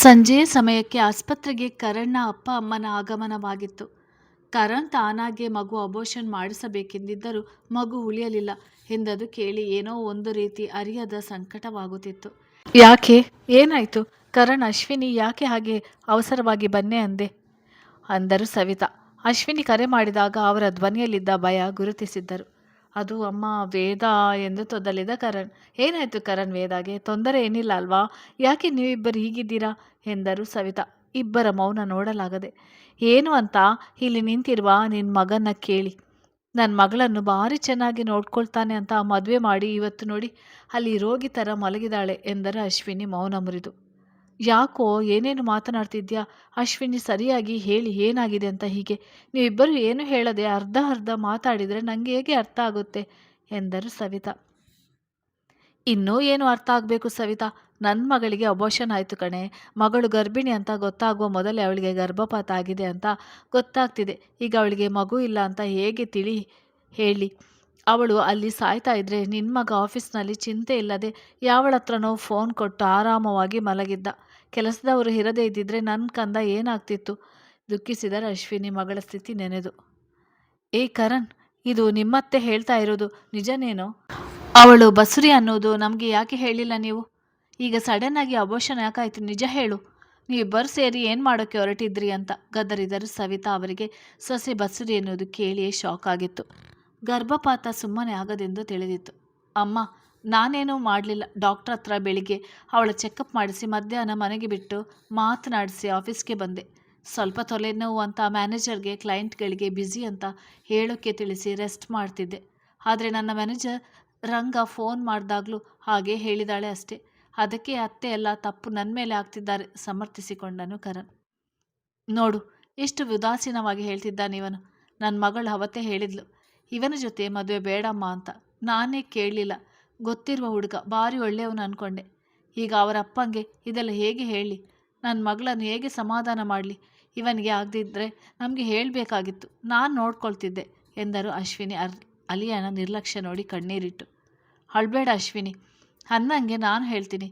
ಸಂಜೆಯ ಸಮಯಕ್ಕೆ ಆಸ್ಪತ್ರೆಗೆ ಕರಣ್‌ನ ಅಪ್ಪ ಅಮ್ಮನ ಆಗಮನವಾಗಿತ್ತು. ಕರಣ್ ತಾನಾಗೇ ಮಗು ಅಬೋರ್ಷನ್ ಮಾಡಿಸಬೇಕೆಂದಿದ್ದರೂ ಮಗು ಉಳಿಯಲಿಲ್ಲ ಎಂದದು ಕೇಳಿ ಏನೋ ಒಂದು ರೀತಿ ಅರಿಯದ ಸಂಕಟವಾಗುತ್ತಿತ್ತು. ಯಾಕೆ? ಏನಾಯ್ತು? ಕರಣ್, ಅಶ್ವಿನಿ ಯಾಕೆ ಹಾಗೆ ಅವಸರವಾಗಿ ಬನ್ನಿ ಅಂದೆ ಅಂದರು ಸವಿತಾ. ಅಶ್ವಿನಿ ಕರೆ ಮಾಡಿದಾಗ ಅವರ ಧ್ವನಿಯಲ್ಲಿದ್ದ ಭಯ ಗುರುತಿಸಿದ್ದರು. ಅದು ಅಮ್ಮ, ವೇದ ಎಂದು ತೊದಲಿದ ಕರಣ್. ಏನಾಯ್ತು ಕರಣ್? ವೇದಾಗೆ ತೊಂದರೆ ಏನಿಲ್ಲ ಅಲ್ವಾ? ಯಾಕೆ ನೀವಿಬ್ಬರು ಹೀಗಿದ್ದೀರಾ ಎಂದರು ಸವಿತಾ. ಇಬ್ಬರ ಮೌನ ನೋಡಲಾಗದೆ. ಏನು ಅಂತ ಇಲ್ಲಿ ನಿಂತಿರುವ ನಿನ್ನ ಮಗನ್ನ ಕೇಳಿ. ನನ್ನ ಮಗಳನ್ನು ಭಾರಿ ಚೆನ್ನಾಗಿ ನೋಡ್ಕೊಳ್ತಾನೆ ಅಂತ ಮದುವೆ ಮಾಡಿ ಇವತ್ತು ನೋಡಿ ಅಲ್ಲಿ ರೋಗಿ ಥರ ಮಲಗಿದಾಳೆ ಎಂದರು ಅಶ್ವಿನಿ ಮೌನ ಮುರಿದು. ಯಾಕೋ ಏನೇನು ಮಾತನಾಡ್ತಿದ್ಯಾ ಅಶ್ವಿನಿ? ಸರಿಯಾಗಿ ಹೇಳಿ, ಏನಾಗಿದೆ ಅಂತ? ಹೀಗೆ ನೀವಿಬ್ಬರು ಏನು ಹೇಳದೆ ಅರ್ಧ ಅರ್ಧ ಮಾತಾಡಿದರೆ ನನಗೆ ಹೇಗೆ ಅರ್ಥ ಆಗುತ್ತೆ ಎಂದರು ಸವಿತಾ. ಇನ್ನೂ ಏನು ಅರ್ಥ ಆಗಬೇಕು ಸವಿತಾ? ನನ್ನ ಮಗಳಿಗೆ ಅಬೋರ್ಷನ್ ಆಯಿತು ಕಣೆ. ಮಗಳು ಗರ್ಭಿಣಿ ಅಂತ ಗೊತ್ತಾಗುವ ಮೊದಲೇ ಅವಳಿಗೆ ಗರ್ಭಪಾತ ಆಗಿದೆ ಅಂತ ಗೊತ್ತಾಗ್ತಿದೆ. ಈಗ ಅವಳಿಗೆ ಮಗು ಇಲ್ಲ ಅಂತ ಹೇಗೆ ಹೇಳಿ? ಅವಳು ಅಲ್ಲಿ ಸಾಯ್ತಾ ಇದ್ರೆ ನಿನ್ನ ಮಗ ಆಫೀಸ್ನಲ್ಲಿ ಚಿಂತೆ ಇಲ್ಲದೆ ಯಾವಳ ಹತ್ರನೋ ಫೋನ್ ಕೊಟ್ಟು ಆರಾಮವಾಗಿ ಮಲಗಿದ್ದ. ಕೆಲಸದವರು ಇರದೇ ಇದ್ದಿದ್ರೆ ನನ್ನ ಕಂದ ಏನಾಗ್ತಿತ್ತು? ದುಃಖಿಸಿದರೆ ಅಶ್ವಿನಿ ಮಗಳ ಸ್ಥಿತಿ ನೆನೆದು. ಏ ಕರಣ್, ಇದು ನಿಮ್ಮತ್ತೆ ಹೇಳ್ತಾ ಇರೋದು ನಿಜನೇನೋ? ಅವಳು ಬಸುರಿ ಅನ್ನೋದು ನಮಗೆ ಯಾಕೆ ಹೇಳಿಲ್ಲ ನೀವು? ಈಗ ಸಡನ್ನಾಗಿ ಅಬೋರ್ಷನ್ ಯಾಕಾಯ್ತು? ನಿಜ ಹೇಳು. ನೀವಿಬ್ಬರು ಸೇರಿ ಏನು ಮಾಡೋಕ್ಕೆ ಹೊರಟಿದ್ರಿ ಅಂತ ಗದರಿದರು ಸವಿತಾ. ಅವರಿಗೆ ಸೊಸೆ ಬಸುರಿ ಎನ್ನುವುದು ಕೇಳಿಯೇ ಶಾಕ್ ಆಗಿತ್ತು. ಗರ್ಭಪಾತ ಸುಮ್ಮನೆ ಆಗದೆಂದು ತಿಳಿದಿತ್ತು. ಅಮ್ಮ, ನಾನೇನೂ ಮಾಡಲಿಲ್ಲ. ಡಾಕ್ಟ್ರ್ ಹತ್ರ ಬೆಳಿಗ್ಗೆ ಅವಳ ಚೆಕಪ್ ಮಾಡಿಸಿ ಮಧ್ಯಾಹ್ನ ಮನೆಗೆ ಬಿಟ್ಟು ಮಾತನಾಡಿಸಿ ಆಫೀಸ್ಗೆ ಬಂದೆ. ಸ್ವಲ್ಪ ತಲೆನೋವು ಅಂತ ಮ್ಯಾನೇಜರ್ಗೆ ಕ್ಲೈಂಟ್ಗಳಿಗೆ ಬ್ಯುಸಿ ಅಂತ ಹೇಳೋಕ್ಕೆ ತಿಳಿಸಿ ರೆಸ್ಟ್ ಮಾಡ್ತಿದ್ದೆ. ಆದರೆ ನನ್ನ ಮ್ಯಾನೇಜರ್ ರಂಗ ಫೋನ್ ಮಾಡಿದಾಗಲೂ ಹಾಗೆ ಹೇಳಿದಾಳೆ ಅಷ್ಟೇ. ಅದಕ್ಕೆ ಅತ್ತೆ ಎಲ್ಲ ತಪ್ಪು ನನ್ನ ಮೇಲೆ ಆಗ್ತಿದ್ದಾರೆ ಸಮರ್ಥಿಸಿಕೊಂಡನು ಕರಣ್. ನೋಡು, ಎಷ್ಟು ಉದಾಸೀನವಾಗಿ ಹೇಳ್ತಿದ್ದಾನಿವನು. ನನ್ನ ಮಗಳು ಅವತ್ತೇ ಹೇಳಿದ್ಲು, ಇವನ ಜೊತೆ ಮದುವೆ ಬೇಡಮ್ಮ ಅಂತ. ನಾನೇ ಕೇಳಲಿಲ್ಲ. ಗೊತ್ತಿರುವ ಹುಡುಗ, ಭಾರಿ ಒಳ್ಳೆಯವನು ಅಂದ್ಕೊಂಡೆ. ಈಗ ಅವರ ಅಪ್ಪಂಗೆ ಇದೆಲ್ಲ ಹೇಗೆ ಹೇಳಿ? ನನ್ನ ಮಗಳನ್ನು ಹೇಗೆ ಸಮಾಧಾನ ಮಾಡಲಿ? ಇವನಿಗೆ ಆಗದಿದ್ದರೆ ನಮಗೆ ಹೇಳಬೇಕಾಗಿತ್ತು. ನಾನು ನೋಡ್ಕೊಳ್ತಿದ್ದೆ ಎಂದರು ಅಶ್ವಿನಿ ಅಲಿಯನ ನಿರ್ಲಕ್ಷ್ಯ ನೋಡಿ ಕಣ್ಣೀರಿಟ್ಟು. ಅಳ್ಬೇಡ ಅಶ್ವಿನಿ, ಅನ್ನಂಗೆ ನಾನು ಹೇಳ್ತೀನಿ.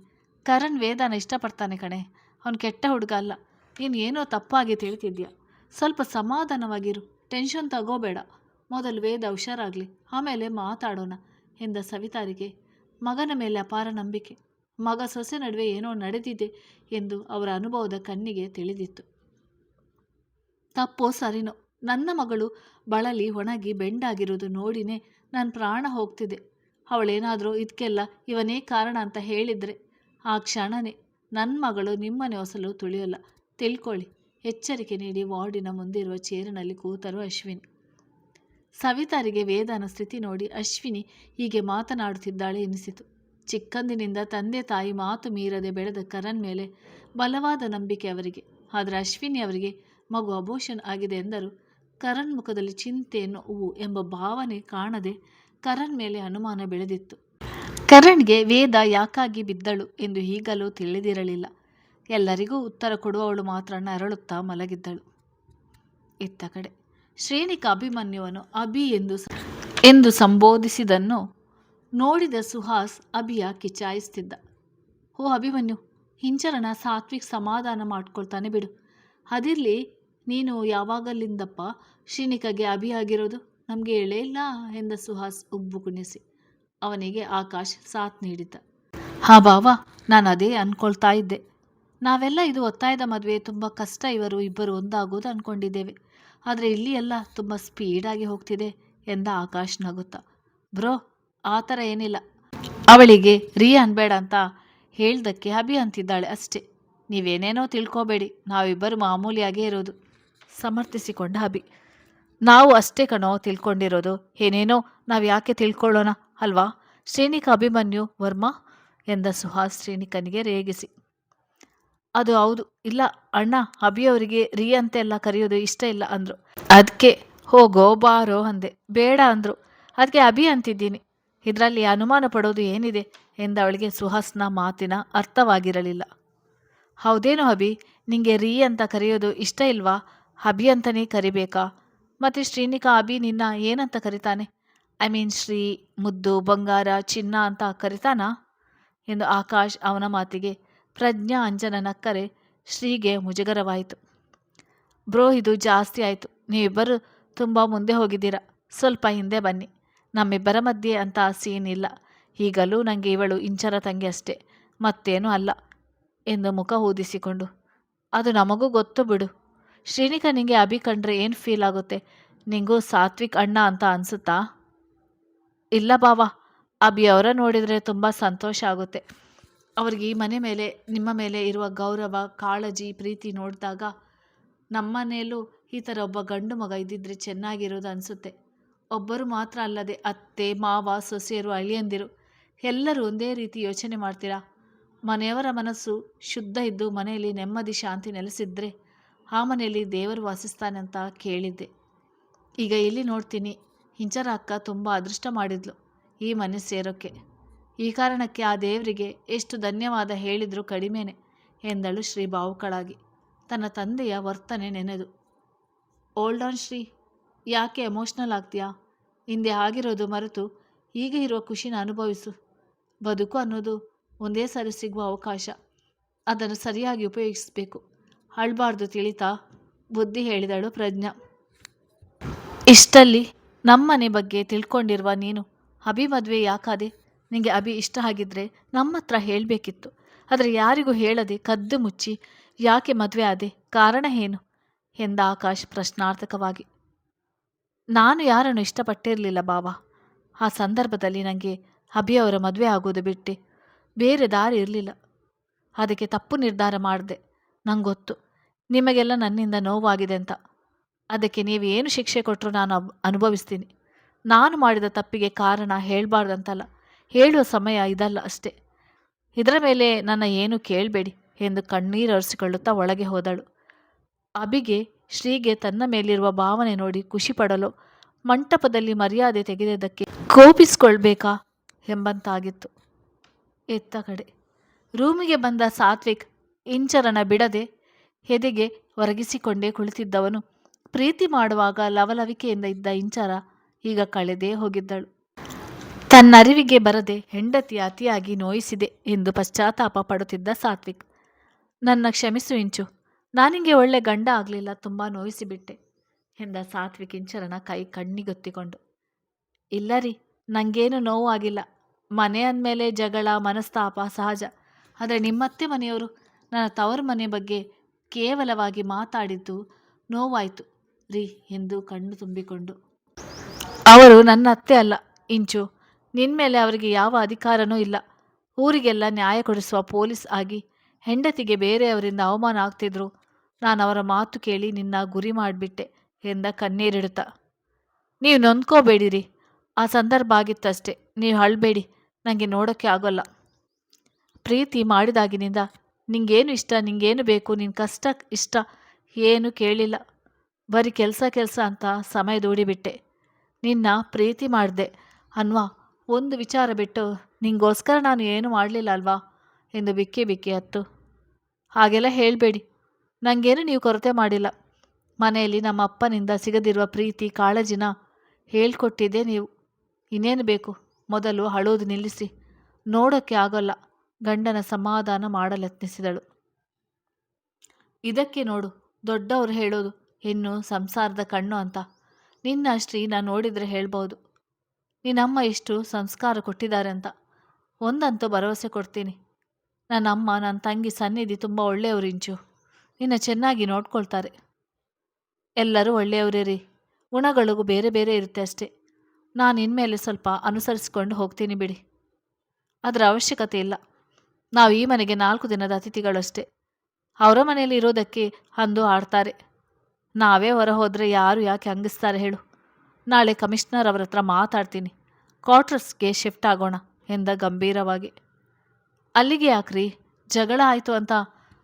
ಕರಣ್ ವೇದಾನ ಇಷ್ಟಪಡ್ತಾನೆ ಕಣೆ. ಅವನು ಕೆಟ್ಟ ಹುಡುಗ ಅಲ್ಲ. ನೀನು ಏನೋ ತಪ್ಪಾಗಿ ತಿಳಿತಿದ್ಯಾ. ಸ್ವಲ್ಪ ಸಮಾಧಾನವಾಗಿರು, ಟೆನ್ಷನ್ ತಗೋಬೇಡ. ಮೊದಲು ವೇದ ಹುಷಾರಾಗಲಿ, ಆಮೇಲೆ ಮಾತಾಡೋಣ ಎಂದ ಸವಿತಾರಿಗೆ ಮಗನ ಮೇಲೆ ಅಪಾರ ನಂಬಿಕೆ. ಮಗ ಸೊಸೆ ನಡುವೆ ಏನೋ ನಡೆದಿದೆ ಎಂದು ಅವರ ಅನುಭವದ ಕಣ್ಣಿಗೆ ತಿಳಿದಿತ್ತು. ತಪ್ಪೋ ಸರಿನೋ, ನನ್ನ ಮಗಳು ಬಳಲಿ ಒಣಗಿ ಬೆಂಡಾಗಿರೋದು ನೋಡಿನೇ ನನ್ನ ಪ್ರಾಣ ಹೋಗ್ತಿದೆ. ಅವಳೇನಾದರೂ ಇದಕ್ಕೆಲ್ಲ ಇವನೇ ಕಾರಣ ಅಂತ ಹೇಳಿದರೆ ಆ ಕ್ಷಣನೇ ನನ್ನ ಮಗಳು ನಿಮ್ಮನೆ ಹೊಸಲು ತುಳಿಯೋಲ್ಲ, ತಿಳ್ಕೊಳ್ಳಿ, ಎಚ್ಚರಿಕೆ ನೀಡಿ ವಾರ್ಡಿನ ಮುಂದಿರುವ ಚೇರಿನಲ್ಲಿ ಕೂತರು ಅಶ್ವಿನಿ. ಸವಿತಾರಿಗೆ ವೇದನ ಸ್ಥಿತಿ ನೋಡಿ ಅಶ್ವಿನಿ ಹೀಗೆ ಮಾತನಾಡುತ್ತಿದ್ದಾಳೆ ಎನಿಸಿತು. ಚಿಕ್ಕಂದಿನಿಂದ ತಂದೆ ತಾಯಿ ಮಾತು ಮೀರದೆ ಬೆಳೆದ ಕರಣ್ ಮೇಲೆ ಬಲವಾದ ನಂಬಿಕೆ ಅವರಿಗೆ. ಆದರೆ ಅಶ್ವಿನಿ ಅವರಿಗೆ ಮಗು ಅಬೋರ್ಷನ್ ಆಗಿದೆ ಎಂದರು. ಕರಣ್ ಮುಖದಲ್ಲಿ ಚಿಂತೆ, ನೋವು ಎಂಬ ಭಾವನೆ ಕಾಣದೆ ಕರಣ್ ಮೇಲೆ ಅನುಮಾನ ಬೆಳೆದಿತ್ತು. ಕರಣ್ಗೆ ವೇದ ಯಾಕಾಗಿ ಬಿದ್ದಳು ಎಂದು ಈಗಲೂ ತಿಳಿದಿರಲಿಲ್ಲ. ಎಲ್ಲರಿಗೂ ಉತ್ತರ ಕೊಡುವವಳು ಮಾತ್ರ ನರಳುತ್ತಾ ಮಲಗಿದ್ದಳು. ಇತ್ತ ಕಡೆ ಶ್ರೇಣಿಕ ಅಭಿಮನ್ಯುವನ್ನು ಅಭಿ ಎಂದು ಸಂಬೋಧಿಸಿದನ್ನು ನೋಡಿದ ಸುಹಾಸ್ ಅಭಿಯ ಕಿಚಾಯಿಸ್ತಿದ್ದ. ಓ ಅಭಿಮನ್ಯು, ಹಿಂಜರನ ಸಾತ್ವಿಕ್ ಸಮಾಧಾನ ಮಾಡ್ಕೊಳ್ತಾನೆ ಬಿಡು. ಅದಿರಲಿ, ನೀನು ಯಾವಾಗಲಿಂದಪ್ಪ ಶ್ರೀನಿಕಾಗೆ ಅಭಿಯಾಗಿರೋದು? ನಮಗೆ ಹೇಳೇ ಇಲ್ಲ ಎಂದ ಸುಹಾಸ್ ಉಬ್ಬು ಕುಣಿಸಿ. ಅವನಿಗೆ ಆಕಾಶ್ ಸಾಥ್ ನೀಡಿದ್ದ. ಹಾ ಬಾವಾ, ನಾನು ಅದೇ ಅಂದ್ಕೊಳ್ತಾ ಇದ್ದೆ. ನಾವೆಲ್ಲ ಇದು ಒತ್ತಾಯದ ಮದುವೆ, ತುಂಬ ಕಷ್ಟ ಇವರು ಇಬ್ಬರು ಒಂದಾಗೋದು ಅಂದ್ಕೊಂಡಿದ್ದೇವೆ. ಆದರೆ ಇಲ್ಲಿ ಎಲ್ಲ ತುಂಬ ಸ್ಪೀಡಾಗಿ ಹೋಗ್ತಿದೆ ಎಂದ ಆಕಾಶ್ ನಗುತ್ತಾ. ಬ್ರೋ, ಆ ಥರ ಏನಿಲ್ಲ. ಅವಳಿಗೆ ರೀ ಅನ್ಬೇಡ ಅಂತ ಹೇಳ್ದಕ್ಕೆ ಅಭಿ ಅಂತಿದ್ದಾಳೆ ಅಷ್ಟೇ. ನೀವೇನೇನೋ ತಿಳ್ಕೊಬೇಡಿ, ನಾವಿಬ್ಬರು ಮಾಮೂಲಿಯಾಗೇ ಇರೋದು ಸಮರ್ಥಿಸಿಕೊಂಡ ಅಭಿ. ನಾವು ಅಷ್ಟೇ ಕಣೋ ತಿಳ್ಕೊಂಡಿರೋದು. ಏನೇನೋ ನಾವು ಯಾಕೆ ತಿಳ್ಕೊಳ್ಳೋಣ ಅಲ್ವಾ ಶ್ರೇಣಿಕಾ? ಅಭಿಮನ್ಯು ವರ್ಮಾ ಎಂದ ಸುಹಾಸ್ ಶ್ರೇಣಿಕನಿಗೆ ರೇಗಿಸಿ. ಅದು ಹೌದು. ಇಲ್ಲ ಅಣ್ಣ, ಅಭಿಯವರಿಗೆ ರೀ ಅಂತೆಲ್ಲ ಕರೆಯೋದು ಇಷ್ಟ ಇಲ್ಲ ಅಂದರು. ಅದಕ್ಕೆ ಹೋಗೋ ಬಾರೋ ಅಂದೆ. ಬೇಡ ಅಂದರು. ಅದಕ್ಕೆ ಅಭಿ ಅಂತಿದ್ದೀನಿ. ಇದರಲ್ಲಿ ಅನುಮಾನ ಪಡೋದು ಏನಿದೆ ಎಂದವಳಿಗೆ ಸುಹಾಸ್ನ ಮಾತಿನ ಅರ್ಥವಾಗಿರಲಿಲ್ಲ. ಹೌದೇನೋ ಅಭಿ, ನಿಂಗೆ ರೀ ಅಂತ ಕರೆಯೋದು ಇಷ್ಟ ಇಲ್ವಾ? ಅಭಿ ಅಂತಲೇ ಕರಿಬೇಕಾ? ಮತ್ತು ಶ್ರೀನಿಕಾ ಅಭಿ ನಿನ್ನ ಏನಂತ ಕರಿತಾನೆ? ಐ ಮೀನ್ ಶ್ರೀ, ಮುದ್ದು, ಬಂಗಾರ, ಚಿನ್ನ ಅಂತ ಕರಿತಾನಾ ಎಂದು ಆಕಾಶ್ ಅವನ ಮಾತಿಗೆ ಪ್ರಜ್ಞಾ ಅಂಜನ ನಕ್ಕರೆ ಶ್ರೀಗೆ ಮುಜುಗರವಾಯಿತು. ಬ್ರೋ, ಇದು ಜಾಸ್ತಿ ಆಯಿತು. ನೀವಿಬ್ಬರು ತುಂಬ ಮುಂದೆ ಹೋಗಿದ್ದೀರಾ. ಸ್ವಲ್ಪ ಹಿಂದೆ ಬನ್ನಿ. ನಮ್ಮಿಬ್ಬರ ಮಧ್ಯೆ ಅಂತ ಸೀನ್ ಇಲ್ಲ. ಈಗಲೂ ನನಗೆ ಇವಳು ಇಂಚರ ತಂಗಿ ಅಷ್ಟೇ, ಮತ್ತೇನೂ ಅಲ್ಲ ಎಂದು ಮುಖ ಊದಿಸಿಕೊಂಡು. ಅದು ನಮಗೂ ಗೊತ್ತು ಬಿಡು. ಶ್ರೀನಿಕಾ, ನಿಂಗೆ ಅಭಿ ಕಂಡ್ರೆ ಏನು ಫೀಲ್ ಆಗುತ್ತೆ? ನಿಂಗೂ ಸಾತ್ವಿಕ್ ಅಣ್ಣ ಅಂತ ಅನಿಸುತ್ತಾ? ಇಲ್ಲ ಬಾವಾ, ಅಭಿ ಅವರ ನೋಡಿದರೆ ತುಂಬ ಸಂತೋಷ ಆಗುತ್ತೆ. ಅವ್ರಿಗೆ ಈ ಮನೆ ಮೇಲೆ, ನಿಮ್ಮ ಮೇಲೆ ಇರುವ ಗೌರವ, ಕಾಳಜಿ, ಪ್ರೀತಿ ನೋಡಿದಾಗ ನಮ್ಮನೇಲೂ ಈ ಥರ ಒಬ್ಬ ಗಂಡು ಮಗ ಇದ್ದಿದ್ರೆ ಚೆನ್ನಾಗಿರೋದು ಅನಿಸುತ್ತೆ. ಒಬ್ಬರು ಮಾತ್ರ ಅಲ್ಲದೆ ಅತ್ತೆ, ಮಾವ, ಸೊಸೆಯರು, ಅಳಿಯಂದಿರು ಎಲ್ಲರೂ ಒಂದೇ ರೀತಿ ಯೋಚನೆ ಮಾಡ್ತೀರಾ? ಮನೆಯವರ ಮನಸ್ಸು ಶುದ್ಧ ಇದ್ದು ಮನೆಯಲ್ಲಿ ನೆಮ್ಮದಿ ಶಾಂತಿ ನೆಲೆಸಿದ್ರೆ ಆ ಮನೆಯಲ್ಲಿ ದೇವರು ವಾಸಿಸ್ತಾನೆ ಅಂತ ಕೇಳಿದ್ದೆ. ಈಗ ಇಲ್ಲಿ ನೋಡ್ತೀನಿ, ಹಿಂಚರ ಅಕ್ಕ ತುಂಬ ಅದೃಷ್ಟ ಮಾಡಿದ್ಲು ಈ ಮನೆ ಸೇರೋಕ್ಕೆ. ಈ ಕಾರಣಕ್ಕೆ ಆ ದೇವರಿಗೆ ಎಷ್ಟು ಧನ್ಯವಾದ ಹೇಳಿದರೂ ಕಡಿಮೆನೆ ಎಂದಳು ಶ್ರೀ ಭಾವುಕಳಾಗಿ. ತನ್ನ ತಂದೆಯ ವರ್ತನೆ ನೆನೆದು. ಓಲ್ಡ್ ಆನ್ ಶ್ರೀ, ಯಾಕೆ ಎಮೋಷ್ನಲ್ ಆಗ್ತೀಯಾ? ಹಿಂದೆ ಆಗಿರೋದು ಮರೆತು ಈಗ ಇರುವ ಖುಷಿನ ಅನುಭವಿಸು. ಬದುಕು ಅನ್ನೋದು ಒಂದೇ ಸಾರಿ ಸಿಗುವ ಅವಕಾಶ. ಅದನ್ನು ಸರಿಯಾಗಿ ಉಪಯೋಗಿಸಬೇಕು. ಅಳ್ಬಾರ್ದು, ತಿಳಿತಾ? ಬುದ್ಧಿ ಹೇಳಿದಳು ಪ್ರಜ್ಞಾ. ಇಷ್ಟಲ್ಲಿ ನಮ್ಮನೆ ಬಗ್ಗೆ ತಿಳ್ಕೊಂಡಿರುವ ನೀನು ಅಭಿ ಮದುವೆ ಯಾಕಾದೆ? ನಿಂಗೆ ಅಭಿ ಇಷ್ಟ ಆಗಿದ್ರೆ ನಮ್ಮ ಹತ್ರ ಹೇಳಬೇಕಿತ್ತು. ಆದರೆ ಯಾರಿಗೂ ಹೇಳದೆ ಕದ್ದು ಮುಚ್ಚಿ ಯಾಕೆ ಮದುವೆ ಆದೆ? ಕಾರಣ ಏನು ಎಂದ ಆಕಾಶ್ ಪ್ರಶ್ನಾರ್ಥಕವಾಗಿ. ನಾನು ಯಾರನ್ನು ಇಷ್ಟಪಟ್ಟಿರಲಿಲ್ಲ ಬಾವಾ. ಆ ಸಂದರ್ಭದಲ್ಲಿ ನನಗೆ ಅಭಿಯವರ ಮದುವೆ ಆಗೋದು ಬಿಟ್ಟೆ ಬೇರೆ ದಾರಿ ಇರಲಿಲ್ಲ. ಅದಕ್ಕೆ ತಪ್ಪು ನಿರ್ಧಾರ ಮಾಡಿದೆ. ನಂಗೆ ಗೊತ್ತು ನಿಮಗೆಲ್ಲ ನನ್ನಿಂದ ನೋವಾಗಿದೆ ಅಂತ. ಅದಕ್ಕೆ ನೀವು ಏನು ಶಿಕ್ಷೆ ಕೊಟ್ಟರು ನಾನು ಅನುಭವಿಸ್ತೀನಿ. ನಾನು ಮಾಡಿದ ತಪ್ಪಿಗೆ ಕಾರಣ ಹೇಳಬಾರ್ದಂತಲ್ಲ, ಹೇಳುವ ಸಮಯ ಇದಲ್ಲ ಅಷ್ಟೇ. ಇದರ ಮೇಲೆ ನನ್ನ ಏನು ಕೇಳಬೇಡಿ ಎಂದು ಕಣ್ಣೀರೊರೆಸಿಕೊಳ್ಳುತ್ತಾ ಒಳಗೆ ಹೋದಳು. ಅಭಿಗೆ ಶ್ರೀಗೆ ತನ್ನ ಮೇಲಿರುವ ಭಾವನೆ ನೋಡಿ ಖುಷಿಪಡಲು, ಮಂಟಪದಲ್ಲಿ ಮರ್ಯಾದೆ ತೆಗೆದದ್ದಕ್ಕೆ ಕೋಪಿಸ್ಕೊಳ್ಬೇಕಾ ಎಂಬಂತಾಗಿತ್ತು. ಎತ್ತ ಕಡೆ ರೂಮಿಗೆ ಬಂದ ಸಾತ್ವಿಕ್ ಇಂಚರನ ಬಿಡದೆ ಎದೆಗೆ ಒರಗಿಸಿಕೊಂಡೇ ಕುಳಿತಿದ್ದವನು ಪ್ರೀತಿ ಮಾಡುವಾಗ ಲವಲವಿಕೆಯಿಂದ ಇದ್ದ ಇಂಚರ ಈಗ ಕಳೆದೇ ಹೋಗಿದ್ದಳು. ತನ್ನರಿವಿಗೆ ಬರದೆ ಹೆಂಡತಿ ಅತಿಯಾಗಿ ನೋಯಿಸಿದೆ ಎಂದು ಪಶ್ಚಾತ್ತಾಪ ಪಡುತ್ತಿದ್ದ ಸಾತ್ವಿಕ್. ನನ್ನ ಕ್ಷಮಿಸು ಇಂಚು, ನಾನಿಂಗೆ ಒಳ್ಳೆ ಗಂಡ ಆಗಲಿಲ್ಲ, ತುಂಬ ನೋಯಿಸಿಬಿಟ್ಟೆ ಎಂದ ಸಾತ್ವಿಕ್ ಇಂಚರನ ಕೈ ಕಣ್ಣಿಗೊತ್ತಿಕೊಂಡು. ಇಲ್ಲ ರೀ, ನನಗೇನು ನೋವು ಆಗಿಲ್ಲ. ಮನೆ ಅಂದಮೇಲೆ ಜಗಳ ಮನಸ್ತಾಪ ಸಹಜ. ಆದರೆ ನಿಮ್ಮತ್ತೆ ಮನೆಯವರು ನನ್ನ ತವರು ಮನೆ ಬಗ್ಗೆ ಕೇವಲವಾಗಿ ಮಾತಾಡಿದ್ದು ನೋವಾಯಿತು ರೀ ಎಂದು ಕಣ್ಣು ತುಂಬಿಕೊಂಡು. ಅವರು ನನ್ನ ಅತ್ತೆ ಅಲ್ಲ ಇಂಚು. ನಿನ್ಮೇಲೆ ಅವರಿಗೆ ಯಾವ ಅಧಿಕಾರನೂ ಇಲ್ಲ. ಊರಿಗೆಲ್ಲ ನ್ಯಾಯ ಕೊಡಿಸುವ ಪೊಲೀಸ್ ಆಗಿ ಹೆಂಡತಿಗೆ ಬೇರೆಯವರಿಂದ ಅವಮಾನ ಆಗ್ತಿದ್ರು. ನಾನು ಅವರ ಮಾತು ಕೇಳಿ ನಿನ್ನ ಗುರಿ ಮಾಡಿಬಿಟ್ಟೆ ಎಂದ ಕಣ್ಣೀರಿಡುತ್ತಾ. ನೀವು ನೊಂದ್ಕೋಬೇಡಿರಿ, ಆ ಸಂದರ್ಭ ಆಗಿತ್ತಷ್ಟೇ. ನೀವು ಅಳಬೇಡಿ, ನನಗೆ ನೋಡೋಕ್ಕೆ ಆಗೋಲ್ಲ. ಪ್ರೀತಿ ಮಾಡಿದಾಗಿನಿಂದ ನಿಂಗೇನು ಇಷ್ಟ, ನಿಂಗೇನು ಬೇಕು, ನಿನ್ನ ಕಷ್ಟ ಇಷ್ಟ ಏನು ಕೇಳಿಲ್ಲ. ಬರೀ ಕೆಲಸ ಅಂತ ಸಮಯ ದೂಡಿಬಿಟ್ಟೆ. ನಿನ್ನ ಪ್ರೀತಿ ಮಾಡಿದೆ ಅನ್ವಾ ಒಂದು ವಿಚಾರ ಬಿಟ್ಟು ನಿಂಗೋಸ್ಕರ ನಾನು ಏನು ಮಾಡಲಿಲ್ಲ ಅಲ್ವಾ ಎಂದು ಬಿಕ್ಕಿ ಹತ್ತು. ಹಾಗೆಲ್ಲ ಹೇಳಬೇಡಿ. ನನಗೇನು ನೀವು ಕೊರತೆ ಮಾಡಿಲ್ಲ. ಮನೆಯಲ್ಲಿ ನಮ್ಮ ಅಪ್ಪನಿಂದ ಸಿಗದಿರುವ ಪ್ರೀತಿ ಕಾಳಜಿನ ಹೇಳ್ಕೊಟ್ಟಿದ್ದೆ ನೀವು. ಇನ್ನೇನು ಬೇಕು? ಮೊದಲು ಅಳೋದು ನಿಲ್ಲಿಸಿ. ನೋಡೋಕ್ಕೆ ಆಗೋಲ್ಲ. ಗಂಡನ ಸಮಾಧಾನ ಮಾಡಲೆತ್ನಿಸಿದಳು. ಇದಕ್ಕೆ ನೋಡು, ದೊಡ್ಡವರು ಹೇಳೋದು ಹೆಣ್ಣು ಸಂಸಾರದ ಕಣ್ಣು ಅಂತ. ನಿನ್ನ ಶ್ರೀನ ನೋಡಿದರೆ ಹೇಳ್ಬೋದು ನಿನ್ನಮ್ಮ ಎಷ್ಟು ಸಂಸ್ಕಾರ ಕೊಟ್ಟಿದ್ದಾರೆ ಅಂತ. ಒಂದಂತೂ ಭರವಸೆ ಕೊಡ್ತೀನಿ, ನನ್ನಮ್ಮ ನನ್ನ ತಂಗಿ ಸನ್ನಿಧಿ ತುಂಬ ಒಳ್ಳೆಯವರು ಇಂಚು. ನಿನ್ನ ಚೆನ್ನಾಗಿ ನೋಡ್ಕೊಳ್ತಾರೆ. ಎಲ್ಲರೂ ಒಳ್ಳೆಯವರೇ ರೀ, ಗುಣಗಳಿಗೂ ಬೇರೆ ಬೇರೆ ಇರುತ್ತೆ ಅಷ್ಟೇ. ನಾನು ಇನ್ಮೇಲೆ ಸ್ವಲ್ಪ ಅನುಸರಿಸ್ಕೊಂಡು ಹೋಗ್ತೀನಿ ಬಿಡಿ. ಅದರ ಅವಶ್ಯಕತೆ ಇಲ್ಲ. ನಾವು ಈ ಮನೆಗೆ 4 ದಿನದ ಅತಿಥಿಗಳಷ್ಟೇ. ಅವರ ಮನೆಯಲ್ಲಿ ಇರೋದಕ್ಕೆ ಅಂದು ಆಡ್ತಾರೆ. ನಾವೇ ಹೊರ ಹೋದರೆ ಯಾರು ಯಾಕೆ ಹಂಗಿಸ್ತಾರೆ ಹೇಳು? ನಾಳೆ ಕಮಿಷನರ್ ಅವರ ಹತ್ರ ಮಾತಾಡ್ತೀನಿ. ಕ್ವಾರ್ಟರ್ಸ್ಗೆ ಶಿಫ್ಟ್ ಆಗೋಣ ಎಂದ ಗಂಭೀರವಾಗಿ. ಅಲ್ಲಿಗೆ ಯಾಕ್ರಿ? ಜಗಳ ಆಯಿತು ಅಂತ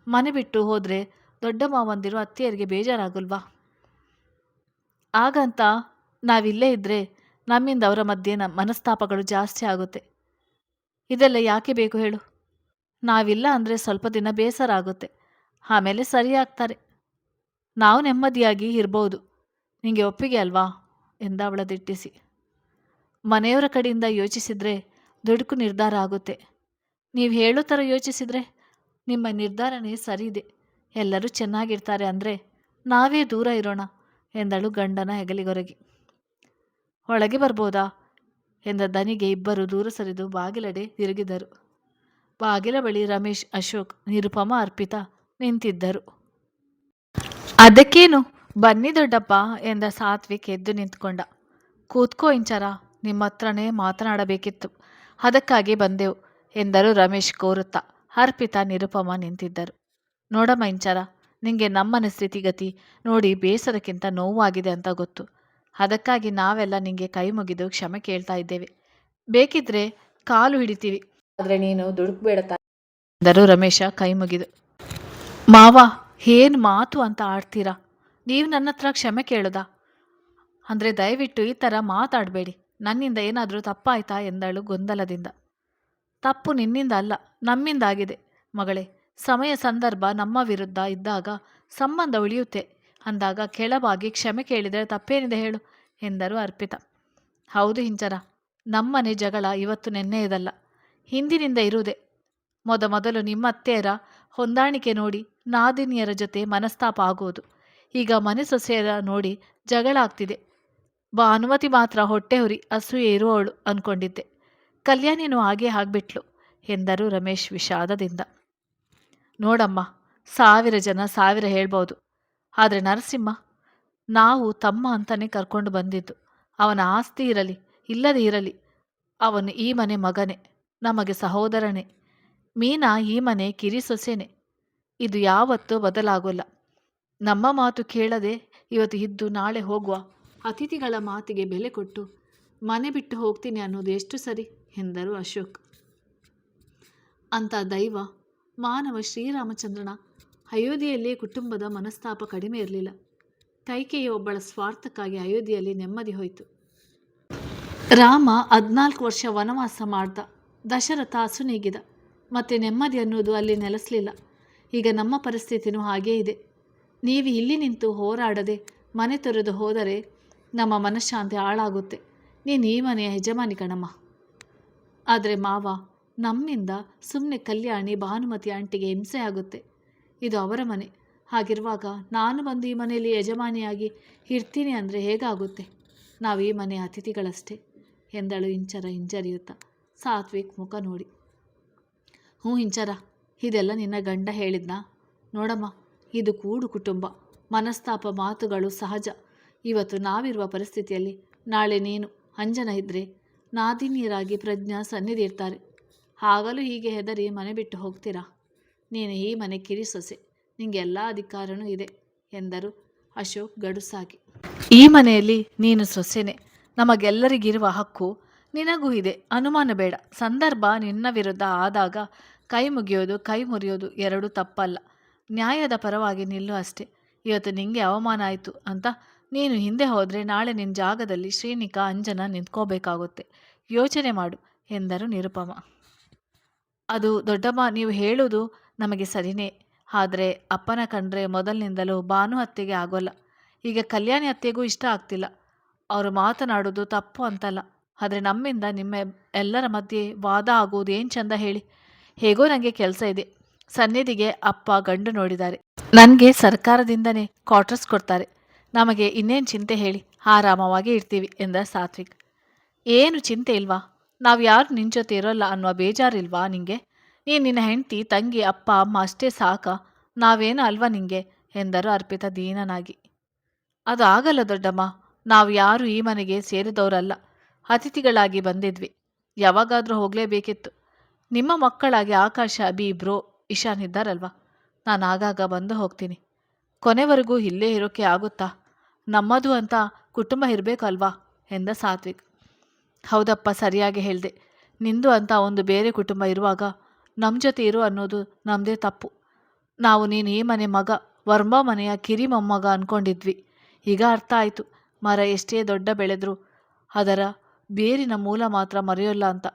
ಮನೆ ಬಿಟ್ಟು ಹೋದರೆ ದೊಡ್ಡ ಮಾವಂದಿರು ಅತ್ತೆಯರಿಗೆ ಬೇಜಾರಾಗಲ್ವಾ? ಹಾಗಂತ ನಾವಿಲ್ಲೇ ಇದ್ದರೆ ನಮ್ಮಿಂದ ಅವರ ಮಧ್ಯೆ ಮನಸ್ತಾಪಗಳು ಜಾಸ್ತಿ ಆಗುತ್ತೆ. ಇದೆಲ್ಲ ಯಾಕೆ ಬೇಕು ಹೇಳು? ನಾವಿಲ್ಲ ಅಂದರೆ ಸ್ವಲ್ಪ ದಿನ ಬೇಸರ ಆಗುತ್ತೆ, ಆಮೇಲೆ ಸರಿಯಾಗ್ತಾರೆ. ನಾವು ನೆಮ್ಮದಿಯಾಗಿ ಇರ್ಬೋದು. ನಿಮಗೆ ಒಪ್ಪಿಗೆ ಅಲ್ವಾ ಎಂದ ಅವಳ ದಿಟ್ಟಿಸಿ. ಮನೆಯವರ ಕಡೆಯಿಂದ ಯೋಚಿಸಿದರೆ ದುಡುಕು ನಿರ್ಧಾರ ಆಗುತ್ತೆ. ನೀವು ಹೇಳೋ ಥರ ಯೋಚಿಸಿದರೆ ನಿಮ್ಮ ನಿರ್ಧಾರನೇ ಸರಿ ಇದೆ ಎಲ್ಲರೂ ಚೆನ್ನಾಗಿರ್ತಾರೆ ಅಂದರೆ ನಾವೇ ದೂರ ಇರೋಣ ಎಂದಳು ಗಂಡನ ಹೆಗಲಿಗೊರಗಿ. ಒಳಗೆ ಬರ್ಬೋದಾ ಎಂದ ದನಿಗೆ ಇಬ್ಬರು ದೂರ ಸರಿದು ಬಾಗಿಲಡೆ ತಿರುಗಿದರು. ಬಾಗಿಲ ಬಳಿ ರಮೇಶ್, ಅಶೋಕ್, ನಿರುಪಮ, ಅರ್ಪಿತಾ ನಿಂತಿದ್ದರು. ಅದಕ್ಕೇನು, ಬನ್ನಿ ದೊಡ್ಡಪ್ಪ ಎಂದ ಸಾತ್ವಿಕ್ ಎದ್ದು ನಿಂತ್ಕೊಂಡ. ಕೂತ್ಕೋ ಇಂಚರ, ನಿಮ್ಮ ಹತ್ರನೇ ಮಾತನಾಡಬೇಕಿತ್ತು, ಅದಕ್ಕಾಗಿ ಬಂದೆವು ಎಂದರು ರಮೇಶ್ ಕೋರುತ್ತಾ. ಅರ್ಪಿತಾ, ನಿರುಪಮ ನಿಂತಿದ್ದರು. ನೋಡಮ್ಮ ಇಂಚರ, ನಿಂಗೆ ನಮ್ಮನೆ ಸ್ಥಿತಿಗತಿ ನೋಡಿ ಬೇಸರಕ್ಕಿಂತ ನೋವಾಗಿದೆ ಅಂತ ಗೊತ್ತು. ಅದಕ್ಕಾಗಿ ನಾವೆಲ್ಲ ನಿಂಗೆ ಕೈ ಮುಗಿದು ಕ್ಷಮೆ ಕೇಳ್ತಾ ಇದ್ದೇವೆ. ಬೇಕಿದ್ರೆ ಕಾಲು ಹಿಡಿತೀವಿ, ಆದರೆ ನೀನು ದುಡುಕ್ಬೇಡ ಎಂದರು ರಮೇಶ ಕೈ ಮುಗಿದು. ಮಾವ, ಏನು ಮಾತು ಅಂತ ಆಡ್ತೀರಾ? ನೀವು ನನ್ನ ಹತ್ರ ಕ್ಷಮೆ ಕೇಳೋದಾ? ಅಂದರೆ ದಯವಿಟ್ಟು ಈ ಥರ ಮಾತಾಡಬೇಡಿ. ನನ್ನಿಂದ ಏನಾದರೂ ತಪ್ಪಾಯ್ತಾ ಎಂದಳು ಗೊಂದಲದಿಂದ. ತಪ್ಪು ನಿನ್ನಿಂದ ಅಲ್ಲ, ನಮ್ಮಿಂದಾಗಿದೆ ಮಗಳೇ. ಸಮಯ ಸಂದರ್ಭ ನಮ್ಮ ವಿರುದ್ಧ ಇದ್ದಾಗ ಸಂಬಂಧ ಉಳಿಯುತ್ತೆ ಅಂದಾಗ ಕೆಳಬಾಗಿ ಕ್ಷಮೆ ಕೇಳಿದರೆ ತಪ್ಪೇನಿದೆ ಹೇಳು ಎಂದರು ಅರ್ಪಿತಾ. ಹೌದು ಹಿಂಚರ, ನಮ್ಮನೆ ಜಗಳ ಇವತ್ತು ನೆನ್ನೆಯದಲ್ಲ, ಹಿಂದಿನಿಂದ ಇರುವುದೇ. ಮೊದಲು ನಿಮ್ಮ ಅತ್ತೆಯರ ಹೊಂದಾಣಿಕೆ ನೋಡಿ ನಾದಿನಿಯರ ಜೊತೆ ಮನಸ್ತಾಪ ಆಗೋದು. ಈಗ ಮನೆ ಸೊಸೆಯರ ನೋಡಿ ಜಗಳ ಆಗ್ತಿದೆ. ಭಾನುಮತಿ ಮಾತ್ರ ಹೊಟ್ಟೆ ಹುರಿ ಅಸೂಯೆ ಇರುವವಳು ಅಂದ್ಕೊಂಡಿದ್ದೆ. ಕಲ್ಯಾಣಿನೂ ಹಾಗೇ ಆಗ್ಬಿಟ್ಲು ಎಂದರು ರಮೇಶ್ ವಿಷಾದದಿಂದ. ನೋಡಮ್ಮ, 1000 ಜನ 1000 ಹೇಳ್ಬೋದು, ಆದರೆ ನರಸಿಂಹ ನಾವು ತಮ್ಮ ಅಂತಾನೆ ಕರ್ಕೊಂಡು ಬಂದಿದ್ದು. ಅವನ ಆಸ್ತಿ ಇರಲಿ ಇಲ್ಲದೇ ಇರಲಿ, ಅವನು ಈ ಮನೆ ಮಗನೇ, ನಮಗೆ ಸಹೋದರನೇ. ಮೀನಾ ಈ ಮನೆ ಕಿರಿ ಸೊಸೆನೆ. ಇದು ಯಾವತ್ತೂ ಬದಲಾಗೋಲ್ಲ. ನಮ್ಮ ಮಾತು ಕೇಳದೆ ಇವತ್ತು ಇದ್ದು ನಾಳೆ ಹೋಗುವ ಅತಿಥಿಗಳ ಮಾತಿಗೆ ಬೆಲೆ ಕೊಟ್ಟು ಮನೆ ಬಿಟ್ಟು ಹೋಗ್ತೀನಿ ಅನ್ನೋದು ಎಷ್ಟು ಸರಿ ಎಂದರು ಅಶೋಕ್. ಅಂತ ದೈವ ಮಾನವ ಶ್ರೀರಾಮಚಂದ್ರನ ಅಯೋಧ್ಯೆಯಲ್ಲೇ ಕುಟುಂಬದ ಮನಸ್ತಾಪ ಕಡಿಮೆ ಇರಲಿಲ್ಲ. ಕೈಕೆಯ ಒಬ್ಬಳ ಸ್ವಾರ್ಥಕ್ಕಾಗಿ ಅಯೋಧ್ಯೆಯಲ್ಲಿ ನೆಮ್ಮದಿ ಹೋಯಿತು. ರಾಮ 14 ವರ್ಷ ವನವಾಸ ಮಾಡ್ದ, ದಶರಥ ಅಸುನೀಗಿದ, ಮತ್ತೆ ನೆಮ್ಮದಿ ಅನ್ನೋದು ಅಲ್ಲಿ ನೆಲೆಸಲಿಲ್ಲ. ಈಗ ನಮ್ಮ ಪರಿಸ್ಥಿತಿನೂ ಹಾಗೇ ಇದೆ. ನೀವು ಇಲ್ಲಿ ನಿಂತು ಹೋರಾಡದೆ ಮನೆ ತೊರೆದು ಹೋದರೆ ನಮ್ಮ ಮನಃಶಾಂತಿ ಹಾಳಾಗುತ್ತೆ. ನೀನು ಈ ಮನೆಯ ಯಜಮಾನಿ ಕಣಮ್ಮ. ಆದರೆ ಮಾವ, ನಮ್ಮಿಂದ ಸುಮ್ಮನೆ ಕಲ್ಯಾಣಿ ಭಾನುಮತಿ ಆಂಟಿಗೆ ಹಿಂಸೆ ಆಗುತ್ತೆ. ಇದು ಅವರ ಮನೆ. ಹಾಗಿರುವಾಗ ನಾನು ಬಂದು ಈ ಮನೆಯಲ್ಲಿ ಯಜಮಾನಿಯಾಗಿ ಇರ್ತೀನಿ ಅಂದರೆ ಹೇಗಾಗುತ್ತೆ? ನಾವು ಈ ಮನೆಯ ಅತಿಥಿಗಳಷ್ಟೇ ಎಂದಳು ಇಂಚರ ಹಿಂಜರಿಯುತ್ತಾ. ಸಾತ್ವಿಕ್ ಮುಖ ನೋಡಿ, ಹ್ಞೂ ಇಂಚರ, ಇದೆಲ್ಲ ನಿನ್ನ ಗಂಡ ಹೇಳಿದ್ನಾ? ನೋಡಮ್ಮ, ಇದು ಕೂಡು ಕುಟುಂಬ, ಮನಸ್ತಾಪ ಮಾತುಗಳು ಸಹಜ. ಇವತ್ತು ನಾವಿರುವ ಪರಿಸ್ಥಿತಿಯಲ್ಲಿ ನಾಳೆ ನೀನು ಅಂಜನ ಇದ್ದರೆ ನಾದಿನಿಯರಾಗಿ ಪ್ರಜ್ಞಾ ಸನ್ನಿಧಿ ಇರ್ತಾರೆ. ಆಗಲೂ ಹೀಗೆ ಹೆದರಿ ಮನೆ ಬಿಟ್ಟು ಹೋಗ್ತೀರಾ? ನೀನು ಈ ಮನೆ ಕಿರಿ ಸೊಸೆ, ನಿಂಗೆ ಎಲ್ಲ ಅಧಿಕಾರನೂ ಇದೆ ಎಂದರು ಅಶೋಕ್ ಗಡುಸಾಗಿ. ಈ ಮನೆಯಲ್ಲಿ ನೀನು ಸೊಸೆನೆ, ನಮಗೆಲ್ಲರಿಗಿರುವ ಹಕ್ಕು ನಿನಗೂ ಇದೆ, ಅನುಮಾನ ಬೇಡ. ಸಂದರ್ಭ ನಿನ್ನ ವಿರುದ್ಧ ಆದಾಗ ಕೈ ಮುಗಿಯೋದು ಕೈ ಮುರಿಯೋದು ಎರಡೂ ತಪ್ಪಲ್ಲ. ನ್ಯಾಯದ ಪರವಾಗಿ ನಿಲ್ಲು ಅಷ್ಟೇ. ಇವತ್ತು ನಿಂಗೆ ಅವಮಾನ ಆಯಿತು ಅಂತ ನೀನು ಹಿಂದೆ ಹೋದರೆ ನಾಳೆ ನಿನ್ನ ಜಾಗದಲ್ಲಿ ಶ್ರೀನಿಕಾ, ಅಂಜನ ನಿಂತ್ಕೋಬೇಕಾಗುತ್ತೆ. ಯೋಚನೆ ಮಾಡು ಎಂದರು ನಿರುಪಮ. ಅದು ದೊಡ್ಡಮ್ಮ, ನೀವು ಹೇಳೋದು ನಮಗೆ ಸರಿನೇ. ಆದರೆ ಅಪ್ಪನ ಕಂಡ್ರೆ ಮೊದಲಿನಿಂದಲೂ ಭಾನು ಅತ್ತೆಗೆ ಆಗೋಲ್ಲ. ಈಗ ಕಲ್ಯಾಣಿ ಅತ್ತೆಗೂ ಇಷ್ಟ ಆಗ್ತಿಲ್ಲ. ಅವರು ಮಾತನಾಡೋದು ತಪ್ಪು ಅಂತಲ್ಲ, ಆದರೆ ನಮ್ಮಿಂದ ನಿಮ್ಮ ಎಲ್ಲರ ಮಧ್ಯೆ ವಾದ ಆಗೋದು ಏನು ಚಂದ ಹೇಳಿ? ಹೇಗೋ ನನಗೆ ಕೆಲಸ ಇದೆ. ಸನ್ನಿಧಿಗೆ ಅಪ್ಪ ಗಂಡು ನೋಡಿದ್ದಾರೆ. ನನಗೆ ಸರ್ಕಾರದಿಂದನೇ ಕ್ವಾರ್ಟರ್ಸ್ ಕೊಡ್ತಾರೆ. ನಮಗೆ ಇನ್ನೇನು ಚಿಂತೆ ಹೇಳಿ? ಆರಾಮವಾಗಿ ಇರ್ತೀವಿ ಎಂದ ಸಾತ್ವಿಕ್. ಏನು ಚಿಂತೆ ಇಲ್ವಾ? ನಾವು ಯಾರು ನಿನ್ನ ಜೊತೆ ಇರೋಲ್ಲ ಅನ್ನುವ ಬೇಜಾರಿಲ್ವಾ ನಿಂಗೆ? ನೀನು ನಿನ್ನ ಹೆಂಡತಿ, ತಂಗಿ, ಅಪ್ಪ ಅಮ್ಮ ಅಷ್ಟೇ ಸಾಕ? ನಾವೇನು ಅಲ್ವಾ ನಿಂಗೆ ಎಂದರು ಅರ್ಪಿತಾ ದೀನನಾಗಿ. ಅದು ಆಗಲ್ಲ ದೊಡ್ಡಮ್ಮ. ನಾವು ಯಾರು ಈ ಮನೆಗೆ ಸೇರಿದವರಲ್ಲ, ಅತಿಥಿಗಳಾಗಿ ಬಂದಿದ್ವಿ. ಯಾವಾಗಾದರೂ ಹೋಗಲೇಬೇಕಿತ್ತು. ನಿಮ್ಮ ಮಕ್ಕಳಾಗಿ ಆಕಾಶ, ಅಭಿ, ಬ್ರೋ, ಇಶಾನ್ ಇದ್ದಾರಲ್ವ, ನಾನು ಆಗಾಗ ಬಂದು ಹೋಗ್ತೀನಿ. ಕೊನೆವರೆಗೂ ಇಲ್ಲೇ ಇರೋಕ್ಕೆ ಆಗುತ್ತಾ? ನಮ್ಮದು ಅಂತ ಕುಟುಂಬ ಇರಬೇಕಲ್ವಾ ಎಂದ ಸಾತ್ವಿಕ್. ಹೌದಪ್ಪ, ಸರಿಯಾಗಿ ಹೇಳಿದೆ. ನಿಂದು ಅಂತ ಒಂದು ಬೇರೆ ಕುಟುಂಬ ಇರುವಾಗ ನಮ್ಮ ಜೊತೆ ಇರು ಅನ್ನೋದು ನಮ್ಮದೇ ತಪ್ಪು. ನಾವು ನೀನು ಈ ಮನೆ ಮಗ, ವರ್ಮಾ ಮನೆಯ ಕಿರಿ ಮೊಮ್ಮಗ ಅಂದ್ಕೊಂಡಿದ್ವಿ. ಈಗ ಅರ್ಥ ಆಯಿತು, ಮರ ಎಷ್ಟೇ ದೊಡ್ಡ ಬೆಳೆದರೂ ಅದರ ಬೇರಿನ ಮೂಲ ಮಾತ್ರ ಮರೆಯೋಲ್ಲ ಅಂತ.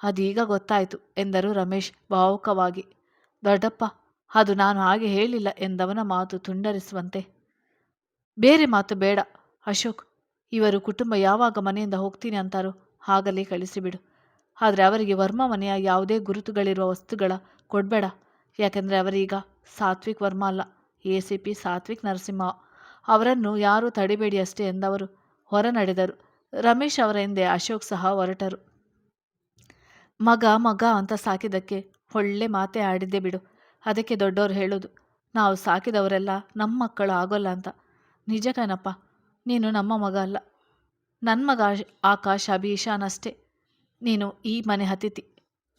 ಅದೀಗ ಗೊತ್ತಾಯಿತು ಎಂದರು ರಮೇಶ್ ಭಾವುಕವಾಗಿ. ದೊಡ್ಡಪ್ಪ, ಅದು ನಾನು ಹಾಗೆ ಹೇಳಿಲ್ಲ ಎಂದವನ ಮಾತು ತುಂಡರಿಸುವಂತೆ. ಬೇರೆ ಮಾತು ಬೇಡ ಅಶೋಕ್. ಇವರು ಕುಟುಂಬ ಯಾವಾಗ ಮನೆಯಿಂದ ಹೋಗ್ತೀನಿ ಅಂತಾರೋ ಆಗಲೇ ಕಳಿಸಿಬಿಡು. ಆದರೆ ಅವರಿಗೆ ವರ್ಮಾ ಮನೆಯ ಯಾವುದೇ ಗುರುತುಗಳಿರುವ ವಸ್ತುಗಳ ಕೊಡಬೇಡ. ಯಾಕೆಂದರೆ ಅವರೀಗ ಸಾತ್ವಿಕ್ ವರ್ಮಾ ಅಲ್ಲ, ಎಸಿಪಿ ಸಾತ್ವಿಕ್ ನರಸಿಂಹ ಅವರನ್ನು ಯಾರೂ ತಡಿಬೇಡಿ ಅಷ್ಟೇ ಎಂದವರು ಹೊರ ನಡೆದರು. ರಮೇಶ್ ಅವರ ಹಿಂದೆ ಅಶೋಕ್ ಸಹ ಹೊರಟರು. ಮಗ ಮಗ ಅಂತ ಸಾಕಿದ್ದಕ್ಕೆ ಒಳ್ಳೆ ಮಾತೇ ಆಡಿದ್ದೆ ಬಿಡು. ಅದಕ್ಕೆ ದೊಡ್ಡವರು ಹೇಳೋದು, ನಾವು ಸಾಕಿದವರೆಲ್ಲ ನಮ್ಮ ಮಕ್ಕಳು ಆಗೋಲ್ಲ ಅಂತ. ನಿಜ ಕಣಪ್ಪ, ನೀನು ನಮ್ಮ ಮಗ ಅಲ್ಲ, ನನ್ನ ಮಗ ಆಕಾಶ್ ಅಭಿಶಾನ್ ಅಷ್ಟೇ. ನೀನು ಈ ಮನೆ ಅತಿಥಿ,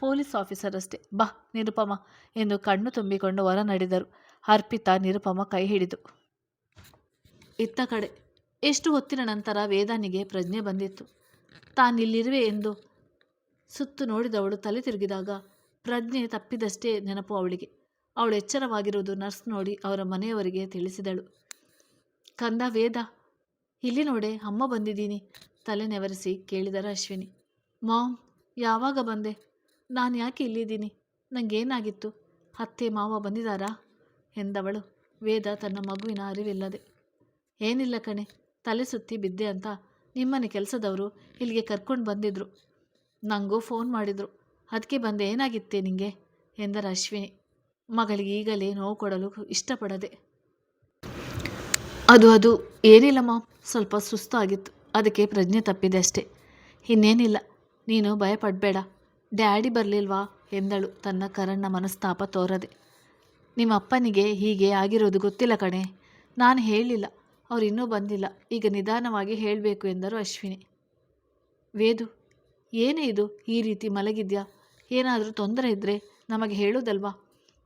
ಪೊಲೀಸ್ ಆಫೀಸರ್ ಅಷ್ಟೇ. ಬಾ ನಿರುಪಮ ಎಂದು ಕಣ್ಣು ತುಂಬಿಕೊಂಡು ಹೊರ ನಡೆದರು. ಅರ್ಪಿತಾ ನಿರುಪಮ ಕೈ ಹಿಡಿದು. ಇತ್ತ ಕಡೆ ಎಷ್ಟು ಹೊತ್ತಿನ ನಂತರ ವೇದಾನಿಗೆ ಪ್ರಜ್ಞೆ ಬಂದಿತ್ತು. ತಾನಿಲ್ಲಿರುವೆ ಎಂದು ಸುತ್ತು ನೋಡಿದವಳು ತಲೆ ತಿರುಗಿದಾಗ ಪ್ರಜ್ಞೆ ತಪ್ಪಿದಷ್ಟೇ ನೆನಪು ಅವಳಿಗೆ. ಅವಳು ಎಚ್ಚರವಾಗಿರುವುದು ನರ್ಸ್ ನೋಡಿ ಅವರ ಮನೆಯವರಿಗೆ ತಿಳಿಸಿದಳು. ಕಂದ ವೇದ, ಇಲ್ಲಿ ನೋಡೆ, ಅಮ್ಮ ಬಂದಿದ್ದೀನಿ, ತಲೆ ನೆವರಿಸಿ ಕೇಳಿದರ ಅಶ್ವಿನಿ. ಮಾಮ್, ಯಾವಾಗ ಬಂದೆ? ನಾನು ಯಾಕೆ ಇಲ್ಲಿದ್ದೀನಿ? ನನಗೇನಾಗಿತ್ತು? ಅತ್ತೆ ಮಾವ ಬಂದಿದ್ದಾರಾ ಎಂದವಳು ವೇದ ತನ್ನ ಮಗುವಿನ ಅರಿವಿಲ್ಲದೆ. ಏನಿಲ್ಲ ಕಣೆ, ತಲೆ ಸುತ್ತಿ ಬಿದ್ದೆ ಅಂತ ನಿಮ್ಮನೆ ಕೆಲಸದವರು ಇಲ್ಲಿಗೆ ಕರ್ಕೊಂಡು ಬಂದಿದ್ರು. ನನಗೂ ಫೋನ್ ಮಾಡಿದರು, ಅದಕ್ಕೆ ಬಂದೆ. ಏನಾಗಿತ್ತೆ ನಿಂಗೆ ಎಂದರ ಅಶ್ವಿನಿ ಮಗಳಿಗೆ ಈಗಲೇ ನೋವು ಕೊಡಲು ಇಷ್ಟಪಡದೆ. ಅದು ಏನಿಲ್ಲ ಮಾಮ್, ಸ್ವಲ್ಪ ಸುಸ್ತು ಆಗಿತ್ತು, ಅದಕ್ಕೆ ಪ್ರಜ್ಞೆ ತಪ್ಪಿದೆ ಅಷ್ಟೇ. ಇನ್ನೇನಿಲ್ಲ, ನೀನು ಭಯಪಡಬೇಡ. ಡ್ಯಾಡಿ ಬರಲಿಲ್ವಾ ಎಂದಳು ತನ್ನ ಕರಣ್ಣ ಮನಸ್ತಾಪ ತೋರದೆ. ನಿಮ್ಮ ಅಪ್ಪನಿಗೆ ಹೀಗೆ ಆಗಿರೋದು ಗೊತ್ತಿಲ್ಲ ಕಣೆ, ನಾನು ಹೇಳಲಿಲ್ಲ, ಅವ್ರು ಇನ್ನೂ ಬಂದಿಲ್ಲ, ಈಗ ನಿಧಾನವಾಗಿ ಹೇಳಬೇಕು ಎಂದರು ಅಶ್ವಿನಿ. ವೇದು, ಏನೇ ಇದು ಈ ರೀತಿ ಮಲಗಿದ್ಯಾ? ಏನಾದರೂ ತೊಂದರೆ ಇದ್ದರೆ ನಮಗೆ ಹೇಳೋದಲ್ವಾ?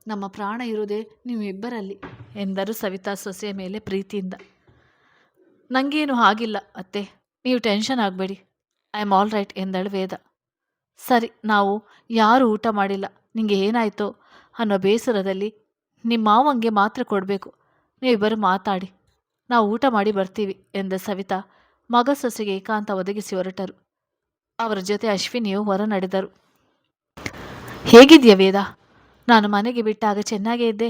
ನಮ್ಮ ಪ್ರಾಣ ಇರೋದೇ ನೀವಿಬ್ಬರಲ್ಲಿ ಎಂದರು ಸವಿತಾ ಸೊಸೆಯ ಮೇಲೆ ಪ್ರೀತಿಯಿಂದ. ನನಗೇನು ಆಗಿಲ್ಲ ಅತ್ತೆ, ನೀವು ಟೆನ್ಷನ್ ಆಗಬೇಡಿ, ಐ ಆಮ್ ಆಲ್ ರೈಟ್ ಎಂದಳು ವೇದ. ಸರಿ, ನಾವು ಯಾರೂ ಊಟ ಮಾಡಿಲ್ಲ, ನಿಮಗೆ ಏನಾಯಿತೋ ಅನ್ನೋ ಬೇಸರದಲ್ಲಿ ನಿಮ್ಮ ಮಾವಂಗೆ ಮಾತ್ರೆ ಕೊಡಬೇಕು, ನೀವಿಬ್ಬರು ಮಾತಾಡಿ, ನಾವು ಊಟ ಮಾಡಿ ಬರ್ತೀವಿ ಎಂದ ಸವಿತಾ ಮಗ ಸೊಸೆಗೆ ಏಕಾಂತ ಒದಗಿಸಿ ಹೊರಟರು. ಅವರ ಜೊತೆ ಅಶ್ವಿನಿಯು ಹೊರ ನಡೆದರು. ಹೇಗಿದೆಯಾ ವೇದ? ನಾನು ಮನೆಗೆ ಬಿಟ್ಟಾಗ ಚೆನ್ನಾಗೇ ಇದ್ದೆ,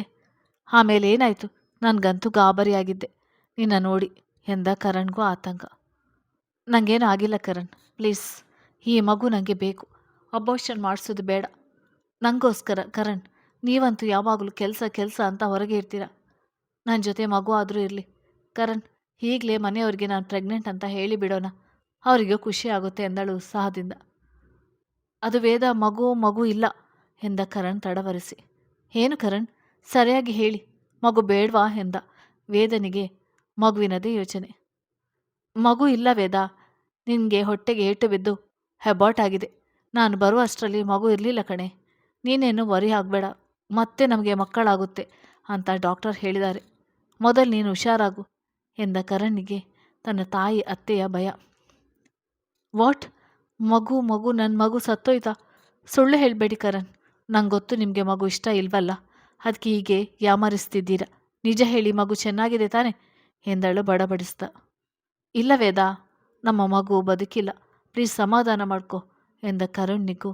ಆಮೇಲೆ ಏನಾಯಿತು? ನನಗಂತೂ ಗಾಬರಿಯಾಗಿದ್ದೆ ನಿನ್ನ ನೋಡಿ ಎಂದ ಕರಣ್ಗೂ ಆತಂಕ. ನನಗೇನು ಆಗಿಲ್ಲ ಕರಣ್, ಪ್ಲೀಸ್, ಈ ಮಗು ನನಗೆ ಬೇಕು, ಅಬೋರ್ಷನ್ ಮಾಡಿಸೋದು ಬೇಡ ನನಗೋಸ್ಕರ. ಕರಣ್, ನೀವಂತೂ ಯಾವಾಗಲೂ ಕೆಲಸ ಅಂತ ಹೊರಗೆ ಇರ್ತೀರ, ನನ್ನ ಜೊತೆ ಮಗು ಆದರೂ ಇರಲಿ. ಕರಣ್, ಈಗಲೇ ಮನೆಯವ್ರಿಗೆ ನಾನು ಪ್ರೆಗ್ನೆಂಟ್ ಅಂತ ಹೇಳಿ ಬಿಡೋಣ, ಅವರಿಗೂ ಖುಷಿ ಆಗುತ್ತೆ ಎಂದಳು ಉತ್ಸಾಹದಿಂದ. ಅದು ವೇದ, ಮಗು ಇಲ್ಲ ಎಂದ ಕರಣ್ ತಡವರಿಸಿ. ಏನು ಕರಣ್, ಸರಿಯಾಗಿ ಹೇಳಿ, ಮಗು ಬೇಡವಾ ಎಂದ ವೇದನಿಗೆ ಮಗುವಿನದೇ ಯೋಚನೆ. ಮಗು ಇಲ್ಲ ವೇದ, ನಿನಗೆ ಹೊಟ್ಟೆಗೆ ಏಟು ಬಿದ್ದು ಹೆಬಾಟ್ ಆಗಿದೆ. ನಾನು ಬರುವ ಅಷ್ಟರಲ್ಲಿ ಮಗು ಇರಲಿಲ್ಲ ಕಣೆ, ನೀನೇನು ವರಿ ಆಗಬೇಡ, ಮತ್ತೆ ನಮಗೆ ಮಕ್ಕಳಾಗುತ್ತೆ ಅಂತ ಡಾಕ್ಟರ್ ಹೇಳಿದ್ದಾರೆ. ಮೊದಲು ನೀನು ಹುಷಾರಾಗು ಎಂದ ಕರಣ್ಣಿಗೆ ತನ್ನ ತಾಯಿ ಅತ್ತೆಯ ಭಯ. ವಾಟ್? ಮಗು ನನ್ನ ಮಗು ಸತ್ತೋಯ್ತಾ? ಸುಳ್ಳು ಹೇಳಬೇಡಿ ಕರಣ್, ನಂಗೆ ಗೊತ್ತು ನಿಮಗೆ ಮಗು ಇಷ್ಟ ಇಲ್ವಲ್ಲ, ಅದಕ್ಕೆ ಹೀಗೆ ಯಾಮರಿಸ್ತಿದ್ದೀರಾ. ನಿಜ ಹೇಳಿ, ಮಗು ಚೆನ್ನಾಗಿದೆ ತಾನೆ ಎಂದಳು ಬಡಬಡಿಸ್ದ. ಇಲ್ಲ ವೇದ, ನಮ್ಮ ಮಗು ಬದುಕಿಲ್ಲ, ಪ್ಲೀಸ್ ಸಮಾಧಾನ ಮಾಡ್ಕೊ ಎಂದ ಕರುಣ್ಣಿಗೂ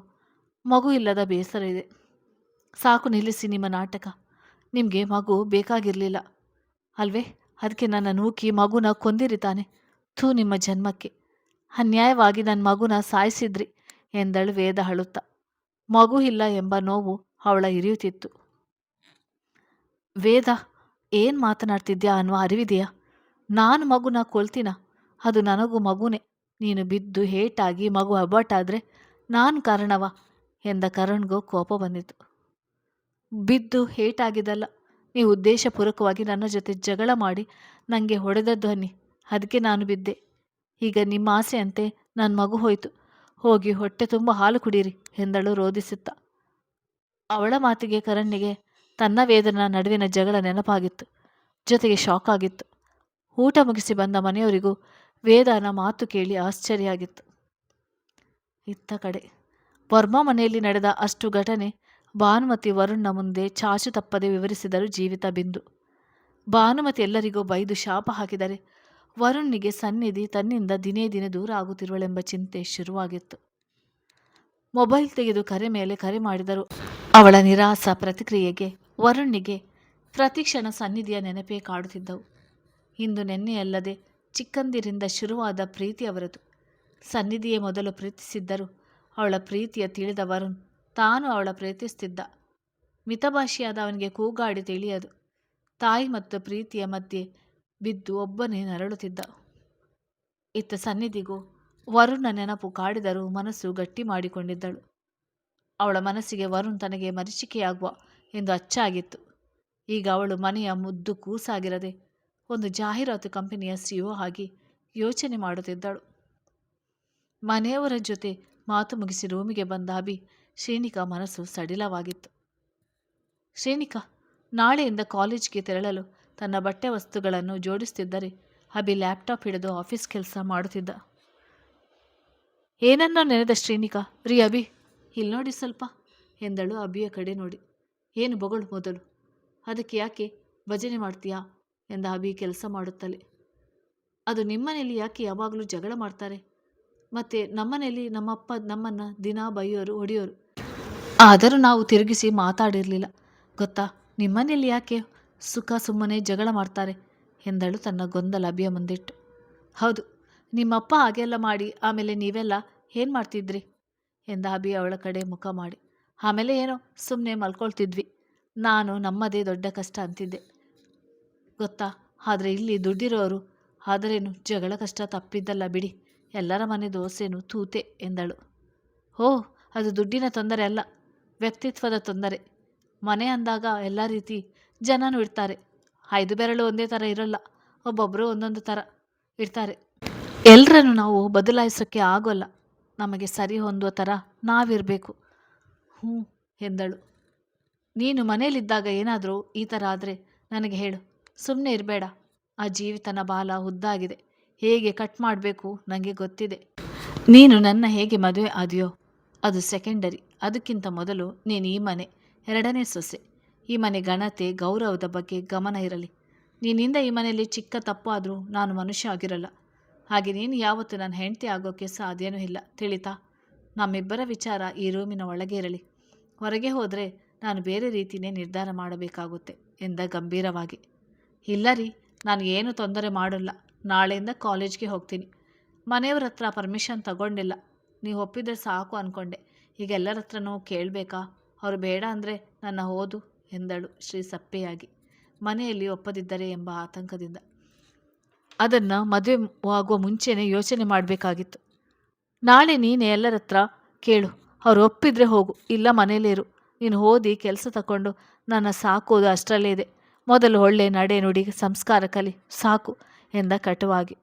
ಮಗು ಇಲ್ಲದ ಬೇಸರ ಇದೆ. ಸಾಕು ನಿಲ್ಲಿಸಿ ನಿಮ್ಮ ನಾಟಕ, ನಿಮಗೆ ಮಗು ಬೇಕಾಗಿರಲಿಲ್ಲ ಅಲ್ವೇ? ಅದಕ್ಕೆ ನನ್ನ ನೂಕಿ ಮಗುನ ಕೊಂದಿರಿ ತಾನೆ? ಥೂ, ನಿಮ್ಮ ಜನ್ಮಕ್ಕೆ, ಅನ್ಯಾಯವಾಗಿ ನನ್ನ ಮಗುನ ಸಾಯಿಸಿದ್ರಿ ಎಂದಳು ವೇದ ಅಳುತ್ತ. ಮಗು ಇಲ್ಲ ಎಂಬ ನೋವು ಅವಳ ಇರಿಯುತ್ತಿತ್ತು. ವೇದ, ಏನು ಮಾತನಾಡ್ತಿದ್ಯಾ ಅನ್ನುವ ಅರಿವಿದೆಯಾ? ನಾನು ಮಗುನ ಕೊಲ್ತೀನ? ಅದು ನನಗೂ ಮಗುನೇ. ನೀನು ಬಿದ್ದು ಹೇಟಾಗಿ ಮಗು ಅಬಾಟಾದರೆ ನಾನು ಕಾರಣವ ಎಂದ ಕರಣ್ಗೂ ಕೋಪ ಬಂದಿತು. ಬಿದ್ದು ಹೇಟಾಗಿದ್ದಲ್ಲ, ನೀವು ಉದ್ದೇಶಪೂರ್ವಕವಾಗಿ ನನ್ನ ಜೊತೆ ಜಗಳ ಮಾಡಿ ನನಗೆ ಹೊಡೆದದ್ದು ಅನ್ನಿ, ಅದಕ್ಕೆ ನಾನು ಬಿದ್ದೆ. ಈಗ ನಿಮ್ಮ ಆಸೆಯಂತೆ ನನ್ನ ಮಗು ಹೋಯಿತು, ಹೋಗಿ ಹೊಟ್ಟೆ ತುಂಬ ಹಾಲು ಕುಡೀರಿ ಎಂದಳು ರೋಧಿಸುತ್ತ. ಅವಳ ಮಾತಿಗೆ ಕರಣ್ಣಿಗೆ ತನ್ನ ವೇದನ ನಡುವಿನ ಜಗಳ ನೆನಪಾಗಿತ್ತು, ಜೊತೆಗೆ ಶಾಕ್ ಆಗಿತ್ತು. ಊಟ ಮುಗಿಸಿ ಬಂದ ಮನೆಯವರಿಗೂ ವೇದನ ಮಾತು ಕೇಳಿ ಆಶ್ಚರ್ಯ ಆಗಿತ್ತು. ಇತ್ತ ಕಡೆ ವರ್ಮಾ ಮನೆಯಲ್ಲಿ ನಡೆದ ಅಷ್ಟು ಘಟನೆ ಭಾನುಮತಿ ವರುಣ್ನ ಮುಂದೆ ಚಾಚು ತಪ್ಪದೆ ವಿವರಿಸಿದರು ಜೀವಿತ ಬಿಂದು. ಭಾನುಮತಿ ಎಲ್ಲರಿಗೂ ಬೈದು ಶಾಪ ಹಾಕಿದರೆ ವರುಣ್ನಿಗೆ ಸನ್ನಿಧಿ ತನ್ನಿಂದ ದಿನೇ ದಿನೇ ದೂರ ಆಗುತ್ತಿರುವಳೆಂಬ ಚಿಂತೆ ಶುರುವಾಗಿತ್ತು. ಮೊಬೈಲ್ ತೆಗೆದು ಕರೆ ಮೇಲೆ ಕರೆ ಮಾಡಿದರು. ಅವಳ ನಿರಾಸ ಪ್ರತಿಕ್ರಿಯೆಗೆ ವರುಣ್ನಿಗೆ ಪ್ರತಿಕ್ಷಣ ಸನ್ನಿಧಿಯ ನೆನಪೇ ಕಾಡುತ್ತಿದ್ದವು. ಇಂದು ನೆನ್ನೆಯಲ್ಲದೆ ಚಿಕ್ಕಂದಿರಿಂದ ಶುರುವಾದ ಪ್ರೀತಿ ಅವರದು. ಸನ್ನಿಧಿಯೇ ಮೊದಲು ಪ್ರೀತಿಸಿದ್ದರು. ಅವಳ ಪ್ರೀತಿಯ ತಿಳಿದ ವರುಣ್ ತಾನು ಅವಳ ಪ್ರೀತಿಸುತ್ತಿದ್ದ. ಮಿತಭಾಷಿಯಾದ ಅವನಿಗೆ ಕೂಗಾಡಿ ತಿಳಿಯದು. ತಾಯಿ ಮತ್ತು ಪ್ರೀತಿಯ ಮಧ್ಯೆ ಬಿದ್ದು ಒಬ್ಬನೇ ನರಳುತ್ತಿದ್ದ. ಇತ್ತ ಸನ್ನಿಧಿಗೂ ವರುಣ್ನ ನೆನಪು ಕಾಡಿದರೂ ಮನಸ್ಸು ಗಟ್ಟಿ ಮಾಡಿಕೊಂಡಿದ್ದಳು. ಅವಳ ಮನಸ್ಸಿಗೆ ವರುಣ್ ತನಗೆ ಮರೀಚಿಕೆಯಾಗುವ ಎಂದು ಅಚ್ಚಾಗಿತ್ತು. ಈಗ ಅವಳು ಮನೆಯ ಮುದ್ದು ಕೂಸಾಗಿರದೆ ಒಂದು ಜಾಹೀರಾತು ಕಂಪನಿಯ ಸಿಇಒ ಆಗಿ ಯೋಚನೆ ಮಾಡುತ್ತಿದ್ದಳು. ಮನೆಯವರ ಜೊತೆ ಮಾತು ಮುಗಿಸಿ ರೂಮಿಗೆ ಬಂದ ಅಭಿ ಶ್ರೀನಿಕಾ ಮನಸ್ಸು ಸಡಿಲವಾಗಿತ್ತು. ಶ್ರೀನಿಕಾ ನಾಳೆಯಿಂದ ಕಾಲೇಜ್ಗೆ ತೆರಳಲು ತನ್ನ ಬಟ್ಟೆ ವಸ್ತುಗಳನ್ನು ಜೋಡಿಸುತ್ತಿದ್ದರೆ ಅಭಿ ಲ್ಯಾಪ್ಟಾಪ್ ಹಿಡಿದು ಆಫೀಸ್ ಕೆಲಸ ಮಾಡುತ್ತಿದ್ದ. ಏನನ್ನೋ ನೆನೆದ ಶ್ರೀನಿಕಾ, ರೀ ಅಭಿ, ಇಲ್ಲಿ ನೋಡಿ ಸ್ವಲ್ಪ ಎಂದಳು ಅಭಿಯ ಕಡೆ ನೋಡಿ. ಏನು ಬೊಗಳು ಮೊದಲು, ಅದಕ್ಕೆ ಯಾಕೆ ಭಜನೆ ಮಾಡ್ತೀಯಾ ಎಂದ ಅಭಿ ಕೆಲಸ ಮಾಡುತ್ತಲೇ. ಅದು ನಿಮ್ಮನೇಲಿ ಯಾಕೆ ಯಾವಾಗಲೂ ಜಗಳ ಮಾಡ್ತಾರೆ? ಮತ್ತು ನಮ್ಮನೇಲಿ ನಮ್ಮಪ್ಪ ನಮ್ಮನ್ನು ದಿನ ಬೈಯೋರು ಹೊಡೆಯೋರು, ಆದರೂ ನಾವು ತಿರುಗಿಸಿ ಮಾತಾಡಿರಲಿಲ್ಲ ಗೊತ್ತಾ. ನಿಮ್ಮನೇಲಿ ಯಾಕೆ ಸುಖ ಸುಮ್ಮನೆ ಜಗಳ ಮಾಡ್ತಾರೆ ಎಂದಳು ತನ್ನ ಗೊಂದಲ ಅಭಿಯ ಮುಂದಿಟ್ಟು. ಹೌದು, ನಿಮ್ಮಪ್ಪ ಹಾಗೆಲ್ಲ ಮಾಡಿ ಆಮೇಲೆ ನೀವೆಲ್ಲ ಏನು ಮಾಡ್ತಿದ್ರಿ ಎಂದ ಅಭಿ ಅವಳ ಕಡೆ ಮುಖ ಮಾಡಿ. ಆಮೇಲೆ ಏನೋ ಸುಮ್ಮನೆ ಮಲ್ಕೊಳ್ತಿದ್ವಿ. ನಾನು ನಮ್ಮದೇ ದೊಡ್ಡ ಕಷ್ಟ ಅಂತಿದ್ದೆ ಗೊತ್ತಾ. ಆದರೆ ಇಲ್ಲಿ ದುಡ್ಡಿರೋರು ಆದರೇನು ಜಗಳ ಕಷ್ಟ ತಪ್ಪಿದ್ದಲ್ಲ ಬಿಡಿ, ಎಲ್ಲರ ಮನೆ ದೋಸೆನೂ ತೂತೆ ಎಂದಳು. ಓಹ್, ಅದು ದುಡ್ಡಿನ ತೊಂದರೆ ಅಲ್ಲ, ವ್ಯಕ್ತಿತ್ವದ ತೊಂದರೆ. ಮನೆ ಅಂದಾಗ ಎಲ್ಲ ರೀತಿ ಜನನೂ ಇರ್ತಾರೆ. 5 ಬೆರಳು ಒಂದೇ ಥರ ಇರೋಲ್ಲ, ಒಬ್ಬೊಬ್ಬರು ಒಂದೊಂದು ಥರ ಇರ್ತಾರೆ. ಎಲ್ಲರನ್ನು ನಾವು ಬದಲಾಯಿಸೋಕ್ಕೆ ಆಗೋಲ್ಲ. ನಮಗೆ ಸರಿ ಹೊಂದುವ ಥರ ನಾವಿರಬೇಕು. ಹ್ಞೂ ಎಂದಳು. ನೀನು ಮನೇಲಿದ್ದಾಗ ಏನಾದರೂ ಈ ಥರ ಆದರೆ ನನಗೆ ಹೇಳು, ಸುಮ್ಮನೆ ಇರಬೇಡ. ಆ ಜೀವಿತನ ಬಾಲ ಉದ್ದಾಗಿದೆ, ಹೇಗೆ ಕಟ್ ಮಾಡಬೇಕು ನನಗೆ ಗೊತ್ತಿದೆ. ನೀನು ನನ್ನ ಹೇಗೆ ಮದುವೆ ಆದೆಯೋ ಅದು ಸೆಕೆಂಡರಿ. ಅದಕ್ಕಿಂತ ಮೊದಲು ನೀನು ಈ ಮನೆ 2ನೇ ಸೊಸೆ. ಈ ಮನೆ ಘನತೆ ಗೌರವದ ಬಗ್ಗೆ ಗಮನ ಇರಲಿ. ನಿನ್ನಿಂದ ಈ ಮನೆಯಲ್ಲಿ ಚಿಕ್ಕ ತಪ್ಪು ಆದರೂ ನಾನು ಮನುಷ್ಯ ಆಗಿರಲ್ಲ. ಹಾಗೆ ನೀನು ಯಾವತ್ತೂ ನನ್ನ ಹೆಂಡತಿ ಆಗೋಕ್ಕೆ ಸಾಧ್ಯವೂ ಇಲ್ಲ, ತಿಳಿತಾ. ನಮ್ಮಿಬ್ಬರ ವಿಚಾರ ಈ ರೂಮಿನ ಒಳಗೆ ಇರಲಿ. ಹೊರಗೆ ಹೋದರೆ ನಾನು ಬೇರೆ ರೀತಿಯೇ ನಿರ್ಧಾರ ಮಾಡಬೇಕಾಗುತ್ತೆ ಎಂದ ಗಂಭೀರವಾಗಿ. ಇಲ್ಲ ರೀ, ನಾನು ಏನು ತೊಂದರೆ ಮಾಡೋಲ್ಲ. ನಾಳೆಯಿಂದ ಕಾಲೇಜ್ಗೆ ಹೋಗ್ತೀನಿ. ಮನೆಯವ್ರ ಹತ್ರ ಪರ್ಮಿಷನ್ ತಗೊಂಡಿಲ್ಲ. ನೀವು ಒಪ್ಪಿದರೆ ಸಾಕು ಅಂದ್ಕೊಂಡೆ. ಈಗ ಎಲ್ಲರ ಹತ್ರನೂ ಕೇಳಬೇಕಾ? ಅವರು ಬೇಡ ಅಂದರೆ ನನ್ನ ಓದು ಎಂದಳು ಶ್ರೀ ಸಪ್ಪೆಯಾಗಿ, ಮನೆಯಲ್ಲಿ ಒಪ್ಪದಿದ್ದರೆ ಎಂಬ ಆತಂಕದಿಂದ. ಅದನ್ನು ಮದುವೆ ಆಗುವ ಮುಂಚೆನೇ ಯೋಚನೆ ಮಾಡಬೇಕಾಗಿತ್ತು. ನಾಳೆ ನೀನೇ ಎಲ್ಲರ ಹತ್ರ ಕೇಳು. ಅವ್ರು ಒಪ್ಪಿದರೆ ಹೋಗು, ಇಲ್ಲ ಮನೇಲಿರು. ನೀನು ಓದಿ ಕೆಲಸ ತಗೊಂಡು ನನ್ನ ಸಾಕೋದು ಅಷ್ಟರಲ್ಲೇ ಇದೆ. ಮೊದಲು ಒಳ್ಳೆ ನಡೆ ನುಡಿ ಸಂಸ್ಕಾರ ಕಲಿ ಸಾಕು ಎಂದ ಕಟುವಾಗಿ.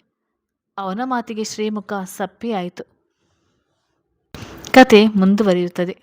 ಅವನ ಮಾತಿಗೆ ಶ್ರೀಮುಖ ಸಪ್ಪೆ ಆಯಿತು. ಕತೆ ಮುಂದುವರಿಯುತ್ತದೆ.